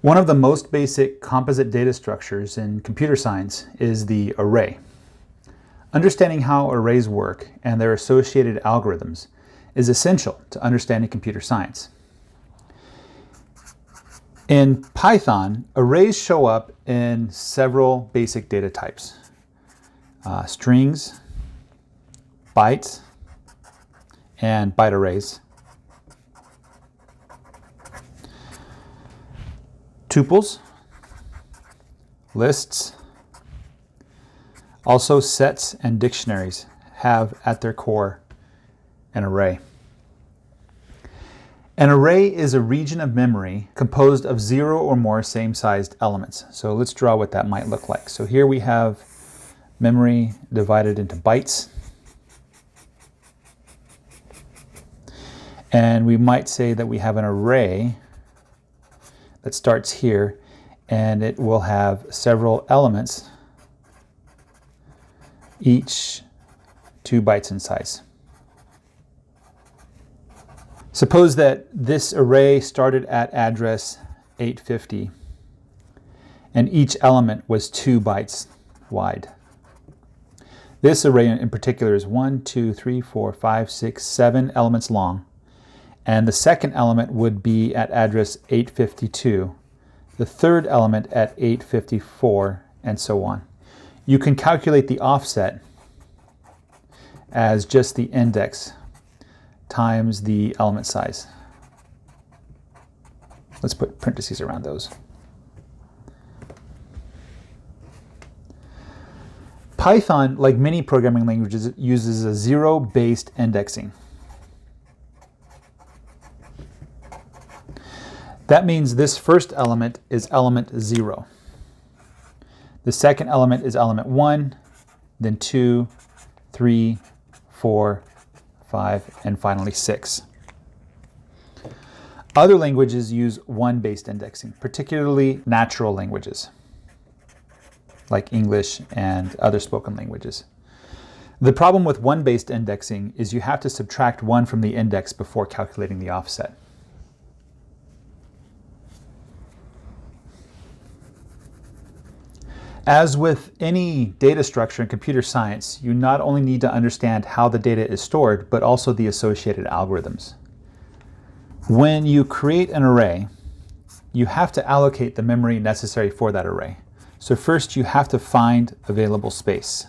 One of the most basic composite data structures in computer science is the array. Understanding how arrays work and their associated algorithms is essential to understanding computer science. In Python, arrays show up in several basic data types: strings, bytes, and byte arrays, tuples, lists. Also, sets and dictionaries have at their core an array. An array is a region of memory composed of 0 or more same-sized elements. So let's draw what that might look like. So here we have memory divided into bytes. And we might say that we have an array that starts here, and it will have several elements, each 2 bytes in size. Suppose that this array started at address 850, and each element was 2 bytes wide. This array in particular is 1, 2, 3, 4, 5, 6, 7 elements long. And the second element would be at address 852, the third element at 854, and so on. You can calculate the offset as just the index times the element size. Let's put parentheses around those. Python, like many programming languages, uses a zero-based indexing. That means this first element is element 0. The second element is element 1, then 2, 3, 4, 5, and finally 6. Other languages use one-based indexing, particularly natural languages, like English and other spoken languages. The problem with one-based indexing is you have to subtract 1 from the index before calculating the offset. As with any data structure in computer science, you not only need to understand how the data is stored, but also the associated algorithms. When you create an array, you have to allocate the memory necessary for that array. So first you have to find available space.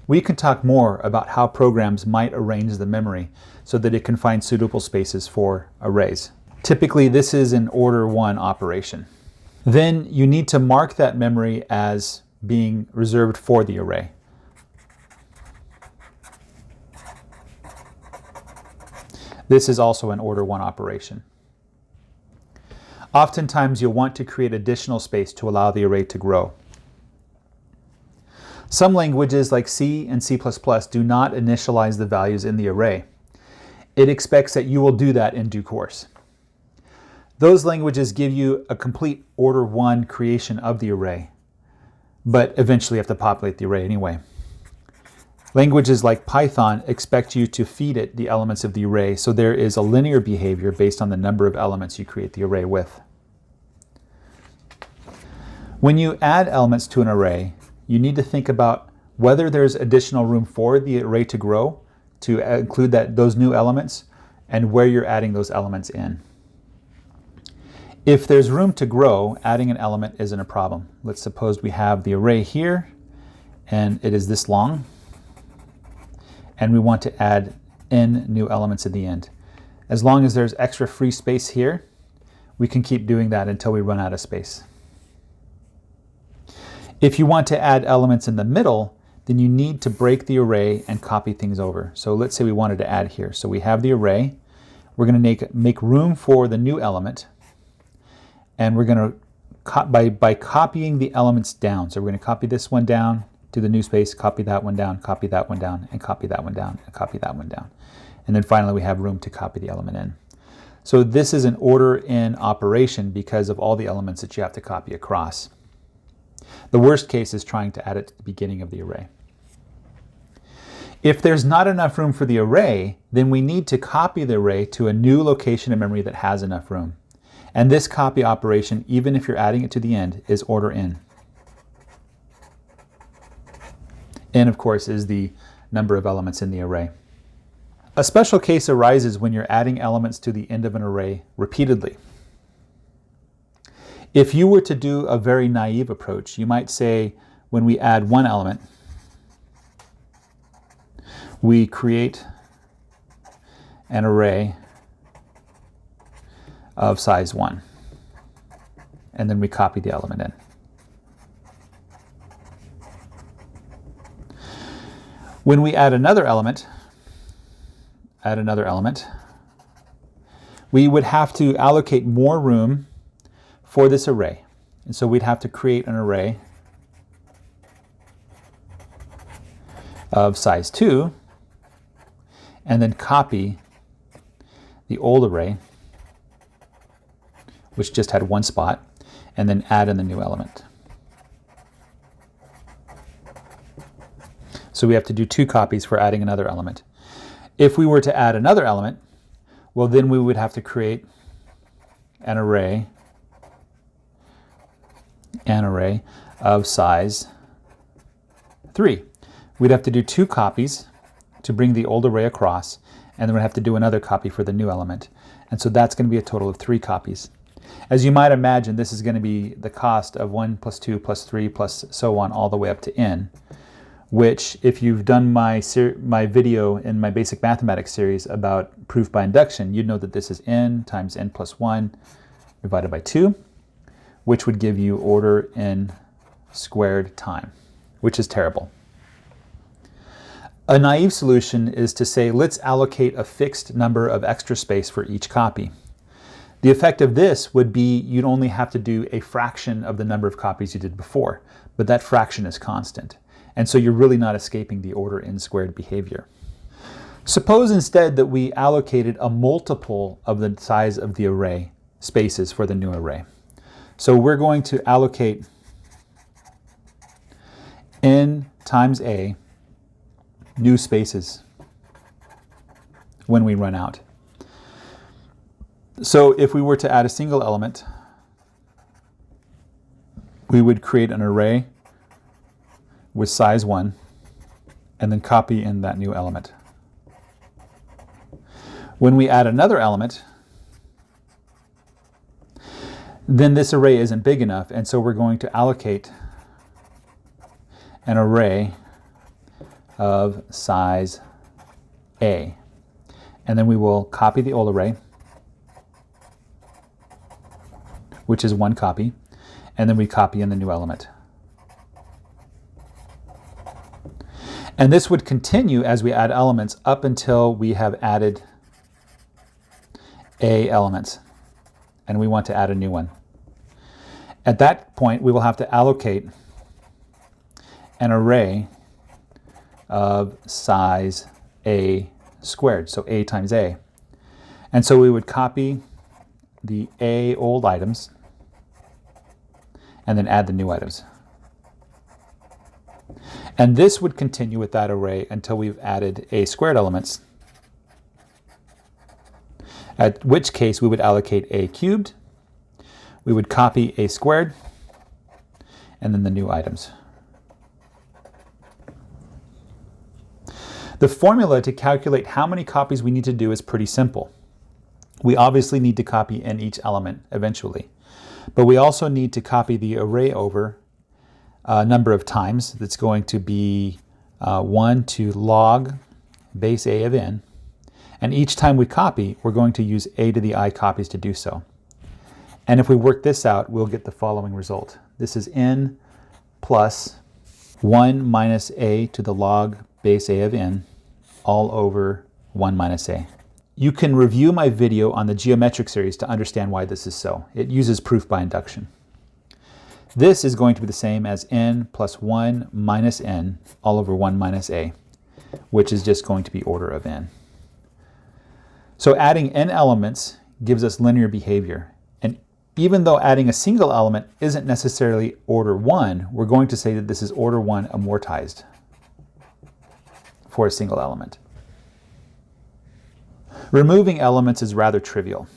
We can talk more about how programs might arrange the memory so that it can find suitable spaces for arrays. Typically, this is an order 1 operation. Then you need to mark that memory as being reserved for the array. This is also an order 1 operation. Oftentimes you'll want to create additional space to allow the array to grow. Some languages like C and C++ do not initialize the values in the array. It expects that you will do that in due course. Those languages give you a complete order 1 creation of the array, but eventually you have to populate the array anyway. Languages like Python expect you to feed it the elements of the array, so there is a linear behavior based on the number of elements you create the array with. When you add elements to an array, you need to think about whether there's additional room for the array to grow, to include those new elements, and where you're adding those elements in. If there's room to grow, adding an element isn't a problem. Let's suppose we have the array here, and it is this long, and we want to add n new elements at the end. As long as there's extra free space here, we can keep doing that until we run out of space. If you want to add elements in the middle, then you need to break the array and copy things over. So let's say we wanted to add here. So we have the array. We're going to make room for the new element. And we're going to, by copying the elements down. So we're going to copy this one down to the new space, copy that one down, copy that one down, and copy that one down, and copy that one down. And then finally we have room to copy the element in. So this is an order in operation because of all the elements that you have to copy across. The worst case is trying to add it to the beginning of the array. If there's not enough room for the array, then we need to copy the array to a new location in memory that has enough room. And this copy operation, even if you're adding it to the end, is order n. N, of course, is the number of elements in the array. A special case arises when you're adding elements to the end of an array repeatedly. If you were to do a very naive approach, you might say when we add one element, we create an array of size 1, and then we copy the element in. When we add another element, we would have to allocate more room for this array. And so we'd have to create an array of size 2 and then copy the old array, which just had one spot, and then add in the new element. So we have to do 2 copies for adding another element. If we were to add another element, well, then we would have to create an array of size 3. We'd have to do 2 copies to bring the old array across, and then we'd have to do another copy for the new element. And so that's going to be a total of 3 copies. As you might imagine, this is going to be the cost of 1 plus 2 plus 3 plus so on all the way up to n, which, if you've done my video in my basic mathematics series about proof by induction, you'd know that this is n times n plus 1 divided by 2, which would give you order n squared time, which is terrible. A naive solution is to say, let's allocate a fixed number of extra space for each copy. The effect of this would be you'd only have to do a fraction of the number of copies you did before, but that fraction is constant. And so you're really not escaping the order n squared behavior. Suppose instead that we allocated a multiple of the size of the array spaces for the new array. So we're going to allocate n times a new spaces when we run out. So if we were to add a single element, we would create an array with size 1 and then copy in that new element. When we add another element, then this array isn't big enough, and so we're going to allocate an array of size a. And then we will copy the old array, which is 1 copy, and then we copy in the new element. And this would continue as we add elements up until we have added a elements, and we want to add a new one. At that point, we will have to allocate an array of size a squared, so a times a. And so we would copy the a old items and then add the new items. And this would continue with that array until we've added a squared elements, at which case we would allocate a cubed, we would copy a squared, and then the new items. The formula to calculate how many copies we need to do is pretty simple. We obviously need to copy in each element eventually, but we also need to copy the array over a number of times. That's going to be 1 to log base a of n, and each time we copy, we're going to use a to the I copies to do so. And if we work this out, we'll get the following result. This is n plus 1 minus a to the log base a of n all over 1 minus a. You can review my video on the geometric series to understand why this is so. It uses proof by induction. This is going to be the same as n plus 1 minus n all over 1 minus a, which is just going to be order of n. So adding n elements gives us linear behavior. And even though adding a single element isn't necessarily order 1, we're going to say that this is order 1 amortized for a single element. Removing elements is rather trivial.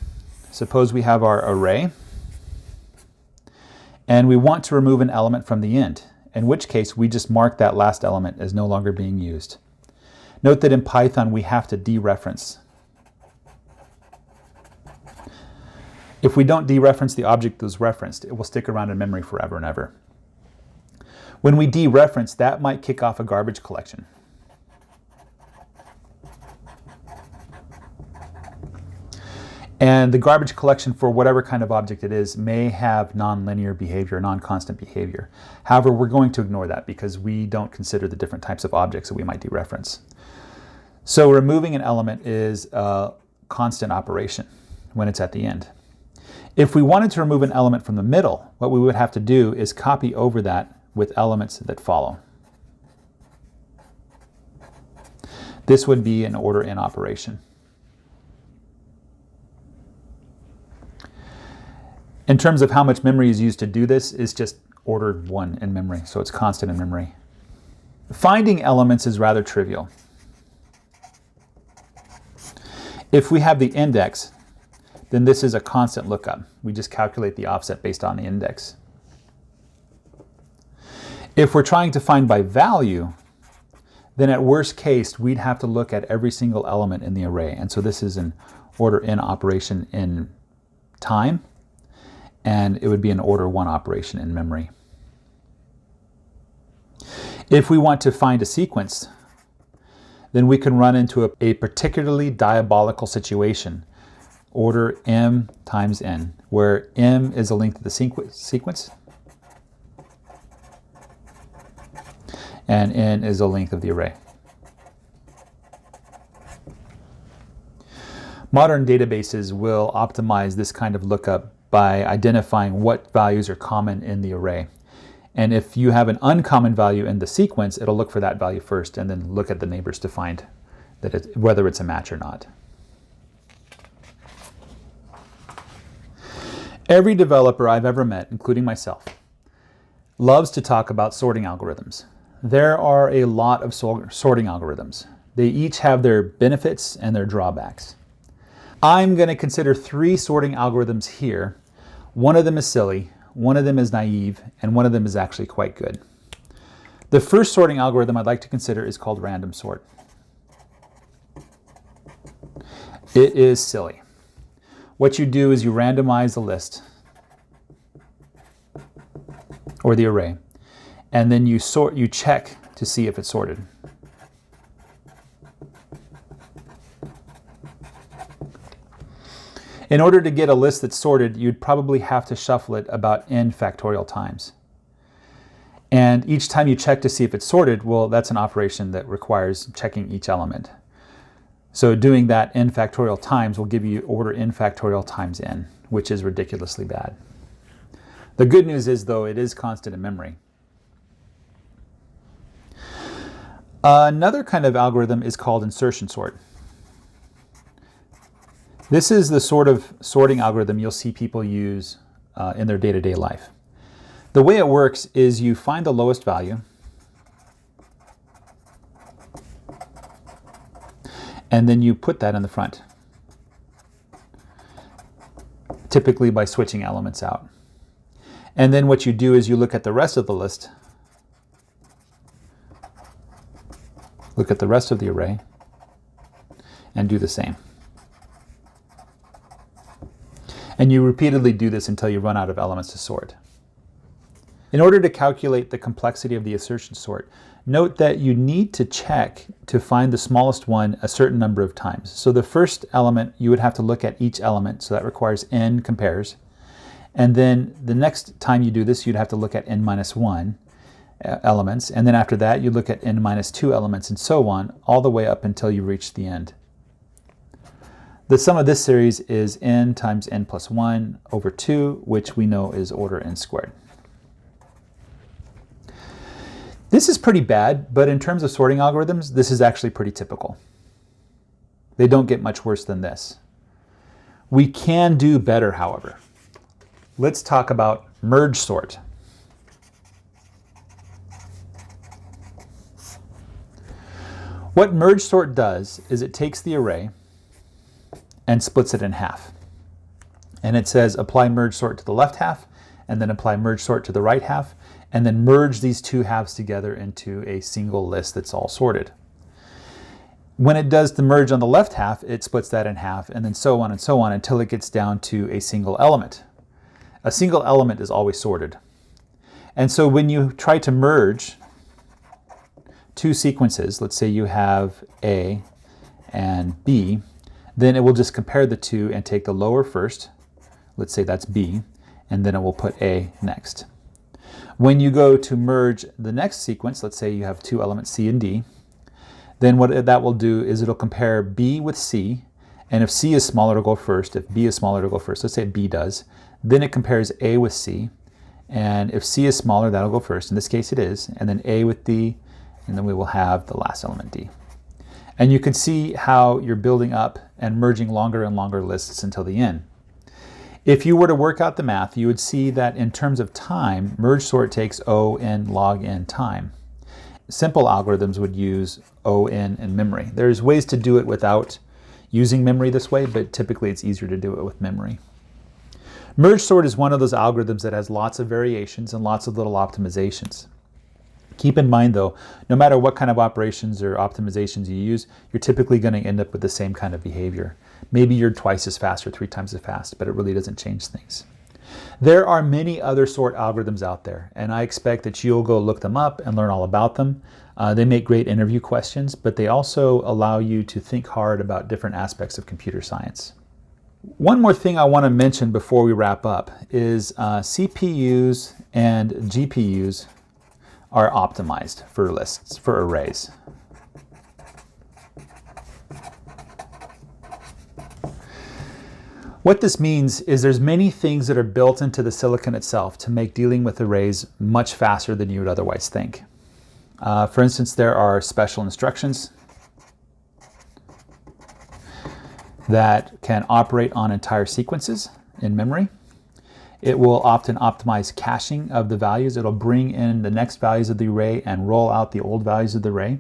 Suppose we have our array, and we want to remove an element from the end, in which case we just mark that last element as no longer being used. Note that in Python we have to dereference. If we don't dereference the object that was referenced, it will stick around in memory forever and ever. When we dereference, that might kick off a garbage collection. And the garbage collection for whatever kind of object it is may have nonlinear behavior, non-constant behavior. However, we're going to ignore that because we don't consider the different types of objects that we might dereference. So removing an element is a constant operation when it's at the end. If we wanted to remove an element from the middle, what we would have to do is copy over that with elements that follow. This would be an order in operation. In terms of how much memory is used to do this, is just order 1 in memory, so it's constant in memory. Finding elements is rather trivial. If we have the index, then this is a constant lookup. We just calculate the offset based on the index. If we're trying to find by value, then at worst case, we'd have to look at every single element in the array. And so this is an order in operation in time, and it would be an order 1 operation in memory. If we want to find a sequence, then we can run into a particularly diabolical situation, order m times n, where m is the length of the sequence, and n is the length of the array. Modern databases will optimize this kind of lookup by identifying what values are common in the array. And if you have an uncommon value in the sequence, it'll look for that value first and then look at the neighbors to find that whether it's a match or not. Every developer I've ever met, including myself, loves to talk about sorting algorithms. There are a lot of sorting algorithms. They each have their benefits and their drawbacks. I'm going to consider 3 sorting algorithms here. One of them is silly, one of them is naive, and one of them is actually quite good. The first sorting algorithm I'd like to consider is called random sort. It is silly. What you do is you randomize the list or the array, and then you check to see if it's sorted. In order to get a list that's sorted, you'd probably have to shuffle it about n factorial times. And each time you check to see if it's sorted, well, that's an operation that requires checking each element. So doing that n factorial times will give you order n factorial times n, which is ridiculously bad. The good news is, though, it is constant in memory. Another kind of algorithm is called insertion sort. This is the sort of sorting algorithm you'll see people use in their day-to-day life. The way it works is you find the lowest value, and then you put that in the front, typically by switching elements out. And then what you do is you look at the rest of the list, look at the rest of the array, and do the same. And you repeatedly do this until you run out of elements to sort. In order to calculate the complexity of the insertion sort, note that you need to check to find the smallest one a certain number of times. So the first element, you would have to look at each element, so that requires n compares. And then the next time you do this, you'd have to look at n minus 1 elements. And then after that, you look at n minus 2 elements, and so on, all the way up until you reach the end. The sum of this series is n times n plus 1 over 2, which we know is order n squared. This is pretty bad, but in terms of sorting algorithms, this is actually pretty typical. They don't get much worse than this. We can do better, however. Let's talk about merge sort. What merge sort does is it takes the array and splits it in half. And it says apply merge sort to the left half, and then apply merge sort to the right half, and then merge these two halves together into a single list that's all sorted. When it does the merge on the left half, it splits that in half, and then so on until it gets down to a single element. A single element is always sorted. And so when you try to merge two sequences, let's say you have A and B, then it will just compare the two and take the lower first, let's say that's B, and then it will put A next. When you go to merge the next sequence, let's say you have two elements C and D, then what that will do is it'll compare B with C, and if C is smaller, it'll go first. If B is smaller, it'll go first. Let's say B does. Then it compares A with C, and if C is smaller, that'll go first. In this case, it is. And then A with D, and then we will have the last element D. And you can see how you're building up and merging longer and longer lists until the end. If you were to work out the math, you would see that in terms of time, merge sort takes O n log n time. Simple algorithms would use O n in memory. There's ways to do it without using memory this way, but typically it's easier to do it with memory. Merge sort is one of those algorithms that has lots of variations and lots of little optimizations. Keep in mind though, no matter what kind of operations or optimizations you use, you're typically going to end up with the same kind of behavior. Maybe you're twice as fast or 3 times as fast, but it really doesn't change things. There are many other sort algorithms out there, and I expect that you'll go look them up and learn all about them. They make great interview questions, but they also allow you to think hard about different aspects of computer science. One more thing I want to mention before we wrap up is CPUs and GPUs are optimized for lists, for arrays. What this means is there's many things that are built into the silicon itself to make dealing with arrays much faster than you would otherwise think. For instance, there are special instructions that can operate on entire sequences in memory. It will often optimize caching of the values. It'll bring in the next values of the array and roll out the old values of the array.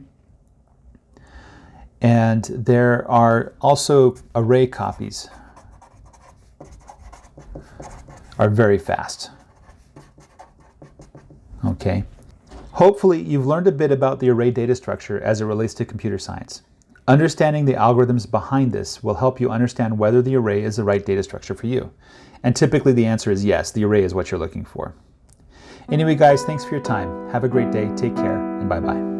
And there are also array copies are very fast. Okay. Hopefully you've learned a bit about the array data structure as it relates to computer science. Understanding the algorithms behind this will help you understand whether the array is the right data structure for you. And typically the answer is yes, the array is what you're looking for. Anyway guys, thanks for your time. Have a great day, take care, and bye-bye.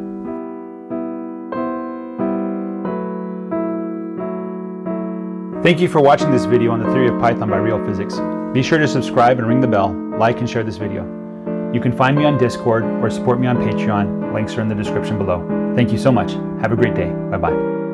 Thank you for watching this video on the theory of Python by Real Physics. Be sure to subscribe and ring the bell, like and share this video. You can find me on Discord or support me on Patreon. Links are in the description below. Thank you so much. Have a great day. Bye-bye.